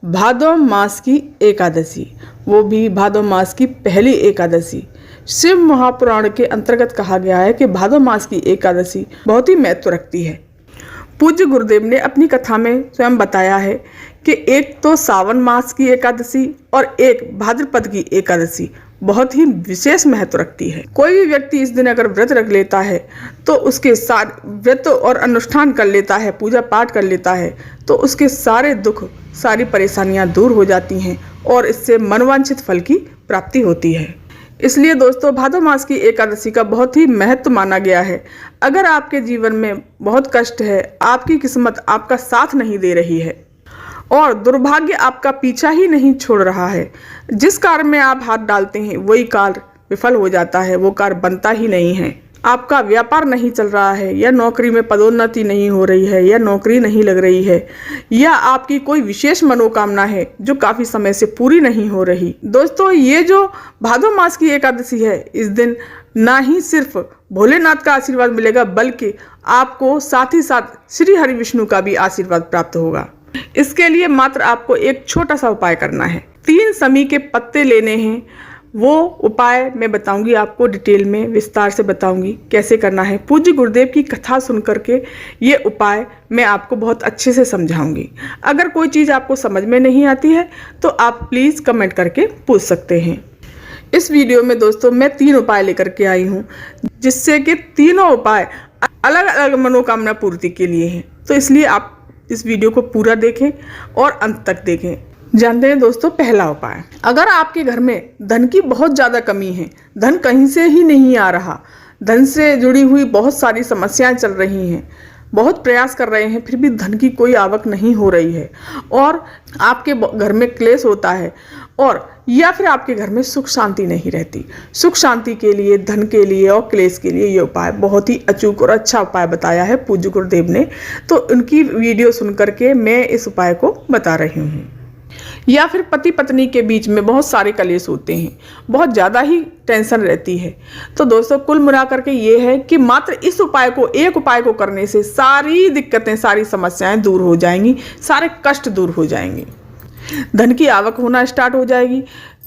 भादो मास की एकादशी, वो भी भादो मास की पहली एकादशी। शिव महापुराण के अंतर्गत कहा गया है कि भादो मास की एकादशी बहुत ही महत्व रखती है। पूज्य गुरुदेव ने अपनी कथा में स्वयं बताया है कि एक तो सावन मास की एकादशी और एक भाद्रपद की एकादशी बहुत ही विशेष महत्व रखती है। कोई भी व्यक्ति इस दिन अगर व्रत रख लेता है तो उसके सारे व्रत और अनुष्ठान कर लेता है, पूजा पाठ कर लेता है, तो उसके सारे दुख, सारी परेशानियां दूर हो जाती हैं और इससे मनवांछित फल की प्राप्ति होती है। इसलिए दोस्तों, भादो मास की एकादशी का बहुत ही महत्व माना गया है। अगर आपके जीवन में बहुत कष्ट है, आपकी किस्मत आपका साथ नहीं दे रही है और दुर्भाग्य आपका पीछा ही नहीं छोड़ रहा है, जिस कार्य में आप हाथ डालते हैं वही कार्य विफल हो जाता है, वो कार्य बनता ही नहीं है, आपका व्यापार नहीं चल रहा है, या नौकरी में पदोन्नति नहीं हो रही है, या नौकरी नहीं लग रही है, या आपकी कोई विशेष मनोकामना है जो काफ़ी समय से पूरी नहीं हो रही। दोस्तों, ये जो भादो मास की एकादशी है, इस दिन ना ही सिर्फ भोलेनाथ का आशीर्वाद मिलेगा बल्कि आपको साथ ही साथ श्री हरि विष्णु का भी आशीर्वाद प्राप्त होगा। इसके लिए मात्र आपको एक छोटा सा उपाय करना है। 3 समी के पत्ते लेने हैं। वो उपाय मैं बताऊंगी आपको, डिटेल में विस्तार से बताऊंगी कैसे करना है। पूज्य गुरुदेव की कथा सुन करके ये उपाय मैं आपको बहुत अच्छे से समझाऊंगी। अगर कोई चीज़ आपको समझ में नहीं आती है तो आप प्लीज़ कमेंट करके पूछ सकते हैं। इस वीडियो में दोस्तों मैं 3 उपाय लेकर के आई हूँ, जिससे कि तीनों उपाय अलग अलग मनोकामना पूर्ति के लिए हैं। तो इसलिए आप इस वीडियो को पूरा देखें और अंत तक देखें। जानते हैं दोस्तों, पहला उपाय, अगर आपके घर में धन की बहुत ज़्यादा कमी है, धन कहीं से ही नहीं आ रहा, धन से जुड़ी हुई बहुत सारी समस्याएं चल रही हैं, बहुत प्रयास कर रहे हैं फिर भी धन की कोई आवक नहीं हो रही है, और आपके घर में क्लेश होता है, और या फिर आपके घर में सुख शांति नहीं रहती। सुख शांति के लिए, धन के लिए और क्लेश के लिए ये उपाय बहुत ही अचूक और अच्छा उपाय बताया है पूज्य गुरुदेव ने। तो उनकी वीडियो सुन करके मैं इस उपाय को बता रही हूँ। या फिर पति पत्नी के बीच में बहुत सारे कलेश होते हैं, बहुत ज़्यादा ही टेंशन रहती है, तो दोस्तों कुल मिला करके ये है कि मात्र इस उपाय को, एक उपाय को करने से सारी दिक्कतें, सारी समस्याएं दूर हो जाएंगी, सारे कष्ट दूर हो जाएंगे, धन की आवक होना स्टार्ट हो जाएगी,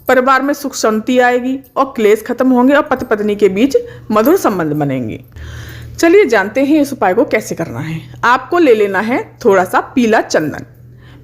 परिवार में सुख शांति आएगी और क्लेश खत्म होंगे और पति पत्नी के बीच मधुर संबंध बनेंगे। चलिए जानते हैं इस उपाय को कैसे करना है। आपको ले लेना है थोड़ा सा पीला चंदन।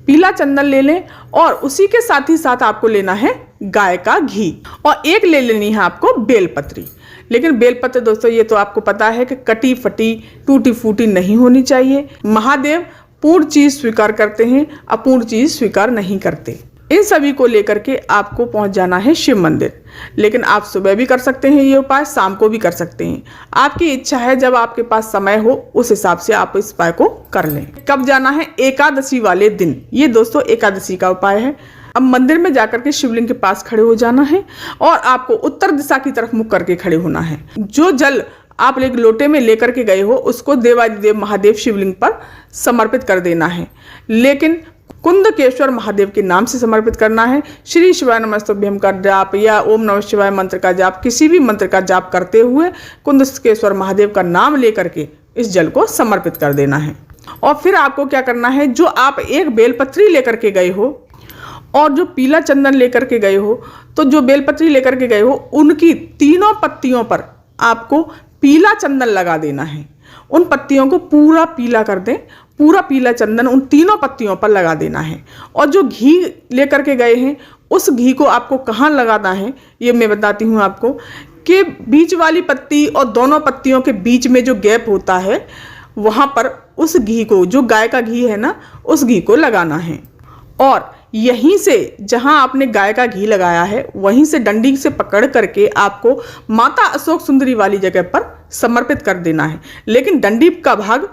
पीला चंदन ले लें और उसी के साथ ही साथ आपको लेना है गाय का घी, और एक ले लेनी है आपको बेलपत्री। लेकिन बेलपत्र दोस्तों, ये तो आपको पता है कि कटी फटी, टूटी फूटी नहीं होनी चाहिए। महादेव पूर्ण चीज स्वीकार करते हैं, अपूर्ण चीज स्वीकार नहीं करते। इन सभी को लेकर के आपको पहुंच जाना है शिव मंदिर। लेकिन आप सुबह भी कर सकते हैं ये उपाय, शाम को भी कर सकते हैं, आपकी इच्छा है। जब आपके पास समय हो उस हिसाब से आप इस उपाय को कर लें। कब जाना है? एकादशी वाले दिन। ये दोस्तों एकादशी का उपाय है। अब मंदिर में जाकर के शिवलिंग के पास खड़े हो जाना है और आपको उत्तर दिशा की तरफ मुख करके खड़े होना है। जो जल आप एक लोटे में लेकर के गए हो उसको देवादिदेव महादेव शिवलिंग पर समर्पित कर देना है, लेकिन कुंदकेश्वर महादेव के नाम से समर्पित करना है। श्री शिवाय नमस्तुभ्यम का जाप या ओम नमः शिवाय मंत्र का जाप, किसी भी मंत्र का जाप करते हुए कुंदकेश्वर महादेव का नाम लेकर के इस जल को समर्पित कर देना है। और फिर आपको क्या करना है, जो आप एक बेलपत्री लेकर के गए हो और जो पीला चंदन लेकर के गए हो, तो जो बेलपत्री लेकर के गए हो उनकी तीनों पत्तियों पर आपको पीला चंदन लगा देना है। उन पत्तियों को पूरा पीला कर दें, पूरा पीला चंदन उन तीनों पत्तियों पर लगा देना है। और जो घी लेकर के गए हैं उस घी को आपको कहाँ लगाना है ये मैं बताती हूँ आपको, कि बीच वाली पत्ती और दोनों पत्तियों के बीच में जो गैप होता है वहाँ पर उस घी को, जो गाय का घी है ना, उस घी को लगाना है। और यहीं से जहां आपने गाय का घी लगाया है वहीं से डंडी से पकड़ करके आपको माता अशोक सुंदरी वाली जगह पर समर्पित कर देना है। लेकिन डंडी का भाग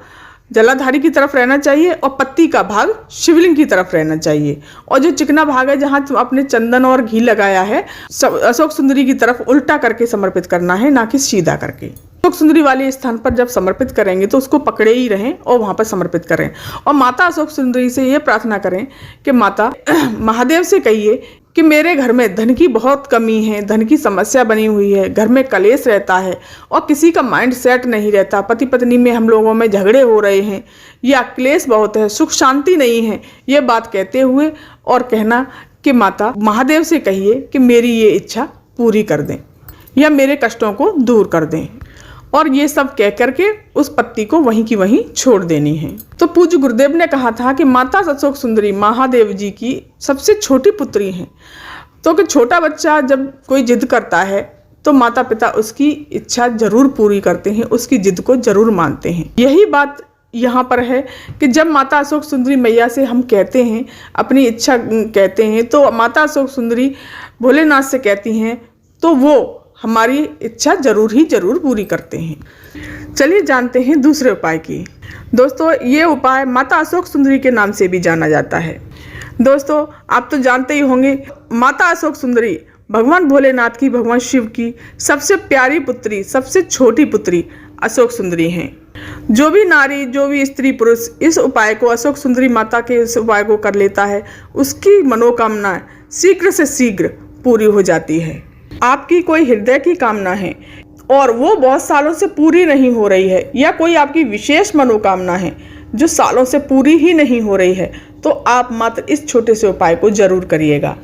जलाधारी की तरफ रहना चाहिए और पत्ती का भाग शिवलिंग की तरफ रहना चाहिए। और जो चिकना भाग है जहां आपने चंदन और घी लगाया है, अशोक सुंदरी की तरफ उल्टा करके समर्पित करना है, ना कि सीधा करके। अशोक सुंदरी वाले स्थान पर जब समर्पित करेंगे तो उसको पकड़े ही रहें और वहां पर समर्पित करें। और माता अशोक सुंदरी से ये प्रार्थना करें कि माता, महादेव से कहिए कि मेरे घर में धन की बहुत कमी है, धन की समस्या बनी हुई है, घर में कलेश रहता है और किसी का माइंड सेट नहीं रहता, पति पत्नी में हम लोगों में झगड़े हो रहे हैं या क्लेश बहुत है, सुख शांति नहीं है, ये बात कहते हुए और कहना कि माता महादेव से कहिए कि मेरी ये इच्छा पूरी कर दें या मेरे कष्टों को दूर कर दें, और ये सब कह करके उस पत्ती को वहीं की वहीं छोड़ देनी है। तो पूज्य गुरुदेव ने कहा था कि माता अशोक सुंदरी महादेव जी की सबसे छोटी पुत्री हैं, तो कि छोटा बच्चा जब कोई जिद करता है तो माता पिता उसकी इच्छा जरूर पूरी करते हैं, उसकी जिद को जरूर मानते हैं। यही बात यहाँ पर है कि जब माता अशोक सुंदरी मैया से हम कहते हैं, अपनी इच्छा कहते हैं, तो माता अशोक सुंदरी भोलेनाथ से कहती हैं तो वो हमारी इच्छा जरूर पूरी करते हैं। चलिए जानते हैं दूसरे उपाय की। दोस्तों, ये उपाय माता अशोक सुंदरी के नाम से भी जाना जाता है। दोस्तों, आप तो जानते ही होंगे, माता अशोक सुंदरी भगवान भोलेनाथ की, भगवान शिव की सबसे प्यारी पुत्री, सबसे छोटी पुत्री अशोक सुंदरी हैं। जो भी नारी, जो भी स्त्री पुरुष इस उपाय को, अशोक सुंदरी माता के इस उपाय को कर लेता है, उसकी मनोकामना शीघ्र से शीघ्र पूरी हो जाती है। आपकी कोई हृदय की कामना है और वो बहुत सालों से पूरी नहीं हो रही है, या कोई आपकी विशेष मनोकामना है जो सालों से पूरी ही नहीं हो रही है, तो आप मात्र इस छोटे से उपाय को जरूर करिएगा।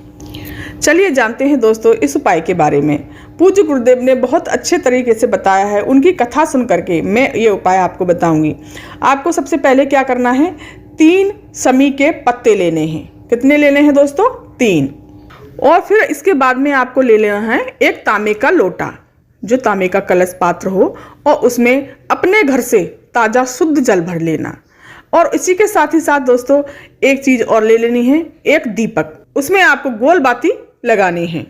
चलिए जानते हैं दोस्तों इस उपाय के बारे में। पूज्य गुरुदेव ने बहुत अच्छे तरीके से बताया है, उनकी कथा सुन करके मैं ये उपाय आपको बताऊंगी। आपको सबसे पहले क्या करना है, 3 समी के पत्ते लेने हैं। कितने लेने हैं दोस्तों? 3। और फिर इसके बाद में आपको ले लेना है एक तांबे का लोटा, जो तांबे का कलश पात्र हो, और उसमें अपने घर से ताज़ा शुद्ध जल भर लेना। और इसी के साथ ही साथ दोस्तों एक चीज़ और ले लेनी है, एक दीपक, उसमें आपको गोल बाती लगानी है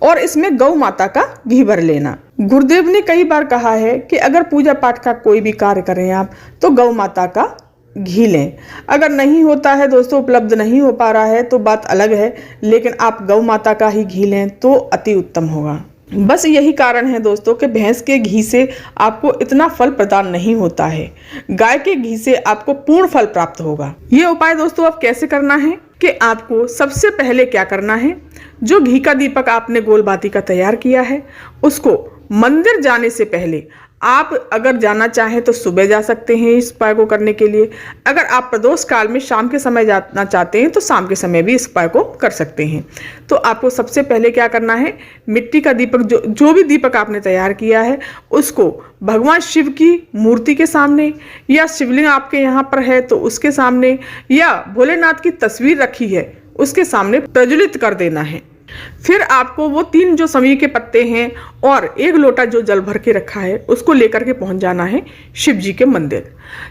और इसमें गौ माता का घी भर लेना। गुरुदेव ने कई बार कहा है कि अगर पूजा पाठ का कोई भी कार्य करें आप, तो गौ माता का घी लें। अगर नहीं होता है दोस्तों, उपलब्ध नहीं हो पा रहा है तो बात अलग है, लेकिन आप गौ माता का ही घी लें तो अति उत्तम होगा। बस यही कारण है दोस्तों कि भैंस के घी से आपको इतना फल प्रदान नहीं होता है, गाय के घी से आपको पूर्ण फल प्राप्त होगा। ये उपाय दोस्तों अब कैसे करना है कि आपको सबसे पहले क्या करना है, जो घी का दीपक आपने गोल बाती का तैयार किया है, उसको मंदिर जाने से पहले, आप अगर जाना चाहें तो सुबह जा सकते हैं इस उपाय को करने के लिए। अगर आप प्रदोष काल में शाम के समय जाना चाहते हैं तो शाम के समय भी इस उपाय को कर सकते हैं। तो आपको सबसे पहले क्या करना है, मिट्टी का दीपक, जो भी दीपक आपने तैयार किया है, उसको भगवान शिव की मूर्ति के सामने, या शिवलिंग आपके यहाँ पर है तो उसके सामने, या भोलेनाथ की तस्वीर रखी है उसके सामने प्रज्वलित कर देना है। फिर आपको वो 3 जो समी के पत्ते हैं और 1 लोटा जो जल भर के रखा है, उसको लेकर के पहुंच जाना है शिव जी के मंदिर।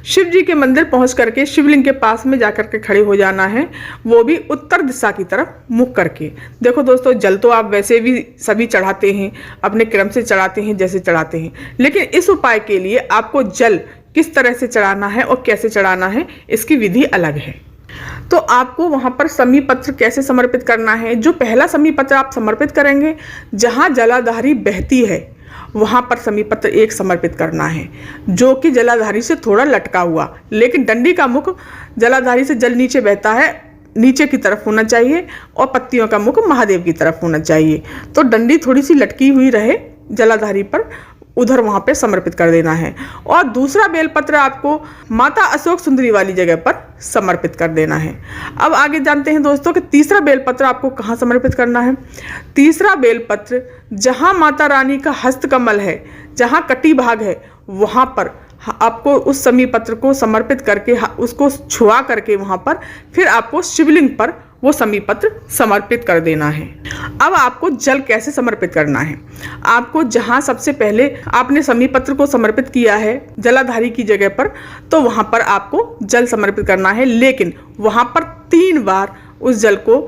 शिव जी के मंदिर पहुंच करके शिवलिंग के पास में जाकर के खड़े हो जाना है, वो भी उत्तर दिशा की तरफ मुख करके। देखो दोस्तों, जल तो आप वैसे भी सभी चढ़ाते हैं, अपने क्रम से चढ़ाते हैं जैसे चढ़ाते हैं, लेकिन इस उपाय के लिए आपको जल किस तरह से चढ़ाना है और कैसे चढ़ाना है, इसकी विधि अलग है। तो आपको वहां पर समी पत्र कैसे समर्पित करना है, जो पहला समी पत्र आप समर्पित करेंगे, जहां जलाधारी बहती है वहां पर समी पत्र 1 समर्पित करना है, जो कि जलाधारी से थोड़ा लटका हुआ, लेकिन डंडी का मुख जलाधारी से जल नीचे बहता है, नीचे की तरफ होना चाहिए, और पत्तियों का मुख महादेव की तरफ होना चाहिए। तो डंडी थोड़ी सी लटकी हुई रहे जलाधारी पर, उधर वहां पे समर्पित कर देना है। और दूसरा बेलपत्र आपको माता अशोक सुंदरी वाली जगह पर समर्पित कर देना है। अब आगे जानते हैं दोस्तों कि तीसरा बेलपत्र आपको कहाँ समर्पित करना है। तीसरा बेलपत्र जहां माता रानी का हस्तकमल है, जहां कटी भाग है, वहां पर आपको उस समी पत्र को समर्पित करके उसको छुआ करके वहां पर फिर आपको शिवलिंग पर वो समी पत्र समर्पित कर देना है। अब आपको जल कैसे समर्पित करना है, आपको जहां सबसे पहले आपने समी पत्र को समर्पित किया है जलाधारी की जगह पर, तो वहां पर आपको जल समर्पित करना है, लेकिन वहां पर 3 बार उस जल को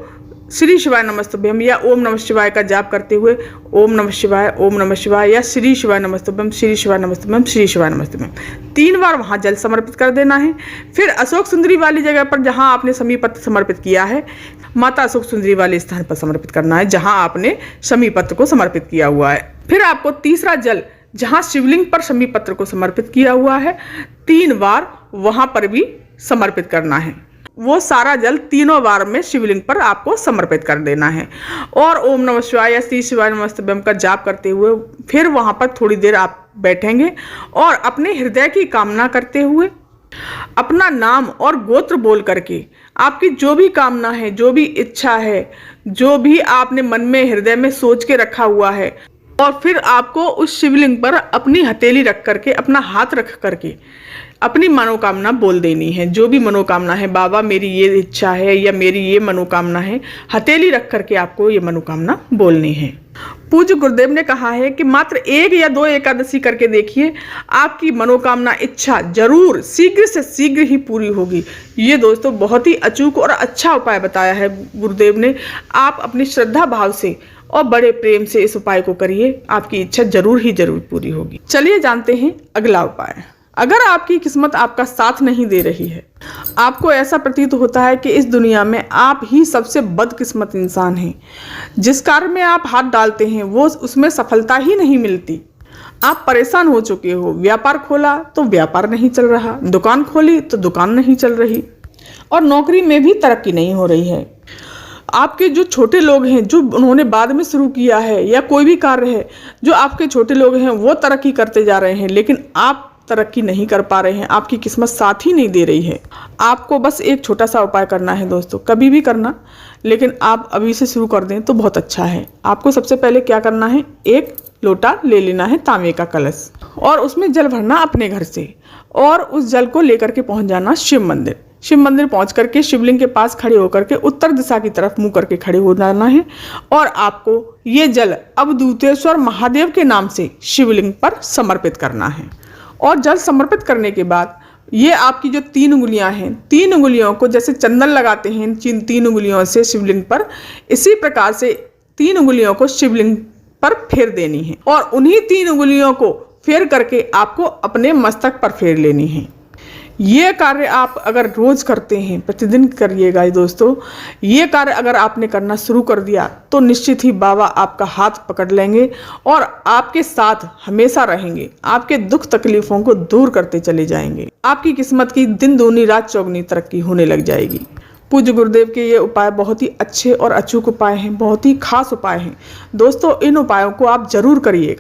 श्री शिवाय नमस्तुभ्यम या ओम नमः शिवाय का जाप करते हुए ओम नमः शिवाय या श्री शिवाय नमस्तुभ्यम, श्री शिवाय नमस्तुभ्यम, श्री शिवाय नमस्तुभ्यम 3 बार वहाँ जल समर्पित कर देना है। फिर अशोक सुंदरी वाली जगह पर जहाँ आपने समी पत्र समर्पित किया है, माता अशोक सुंदरी वाले स्थान पर समर्पित करना है जहाँ आपने समी पत्र को समर्पित किया हुआ है। फिर आपको तीसरा जल जहाँ शिवलिंग पर समी पत्र को समर्पित किया हुआ है 3 बार वहाँ पर भी समर्पित करना है। वो सारा जल 3 बार में शिवलिंग पर आपको समर्पित कर देना है और ओम नमः शिवाय या श्री शिवाय नमस्तुभ्यं का जाप करते हुए फिर वहाँ पर थोड़ी देर आप बैठेंगे और अपने हृदय की कामना करते हुए अपना नाम और गोत्र बोल करके आपकी जो भी कामना है, जो भी इच्छा है, जो भी आपने मन में हृदय में सोच के रखा हुआ है, और फिर आपको उस शिवलिंग पर अपनी हथेली रख करके, अपना हाथ रख करके अपनी मनोकामना बोल देनी है। जो भी मनोकामना है, बाबा मेरी ये इच्छा है या मेरी ये मनोकामना है, हथेली रख करके आपको ये मनोकामना बोलनी है। पूज्य गुरुदेव ने कहा है कि मात्र 1 या 2 एकादशी करके देखिए, आपकी मनोकामना इच्छा जरूर शीघ्र से शीघ्र ही पूरी होगी। ये दोस्तों बहुत ही अचूक और अच्छा उपाय बताया है गुरुदेव ने। आप अपनी श्रद्धा भाव से और बड़े प्रेम से इस उपाय को करिए, आपकी इच्छा जरूर ही जरूर पूरी होगी। चलिए जानते हैं अगला उपाय। अगर आपकी किस्मत आपका साथ नहीं दे रही है, आपको ऐसा प्रतीत होता है कि इस दुनिया में आप ही सबसे बदकिस्मत इंसान हैं, जिस कार्य में आप हाथ डालते हैं वो उसमें सफलता ही नहीं मिलती, आप परेशान हो चुके हो, व्यापार खोला तो व्यापार नहीं चल रहा, दुकान खोली तो दुकान नहीं चल रही और नौकरी में भी तरक्की नहीं हो रही है, आपके जो छोटे लोग हैं जो उन्होंने बाद में शुरू किया है या कोई भी कार्य है जो आपके छोटे लोग हैं वो तरक्की करते जा रहे हैं, लेकिन आप तरक्की नहीं कर पा रहे हैं, आपकी किस्मत साथ ही नहीं दे रही है। आपको बस एक छोटा सा उपाय करना है दोस्तों, कभी भी करना, लेकिन आप अभी से शुरू कर दें तो बहुत अच्छा है। आपको सबसे पहले क्या करना है, एक लोटा ले लेना है तांबे का कलश और उसमें जल भरना अपने घर से और उस जल को लेकर के पहुंच जाना शिव मंदिर। शिव मंदिर पहुंच करके शिवलिंग के पास खड़े होकर के उत्तर दिशा की तरफ मुंह करके खड़े हो जाना है और आपको ये जल अवधूतेश्वर महादेव के नाम से शिवलिंग पर समर्पित करना है। और जल समर्पित करने के बाद ये आपकी जो 3 उंगलियां हैं, 3 उंगलियों को जैसे चंदन लगाते हैं 3 उंगलियों से शिवलिंग पर, इसी प्रकार से 3 उंगलियों को शिवलिंग पर फेर देनी है और उन्हीं 3 उंगलियों को फेर करके आपको अपने मस्तक पर फेर लेनी है। ये कार्य आप अगर रोज करते हैं, प्रतिदिन करिएगा दोस्तों। ये कार्य अगर आपने करना शुरू कर दिया तो निश्चित ही बाबा आपका हाथ पकड़ लेंगे और आपके साथ हमेशा रहेंगे, आपके दुख तकलीफों को दूर करते चले जाएंगे। आपकी किस्मत की दिन दूनी रात चौगुनी तरक्की होने लग जाएगी। पूज्य गुरुदेव के ये उपाय बहुत ही अच्छे और अचूक उपाय हैं, बहुत ही खास उपाय हैं दोस्तों। इन उपायों को आप जरूर करिएगा।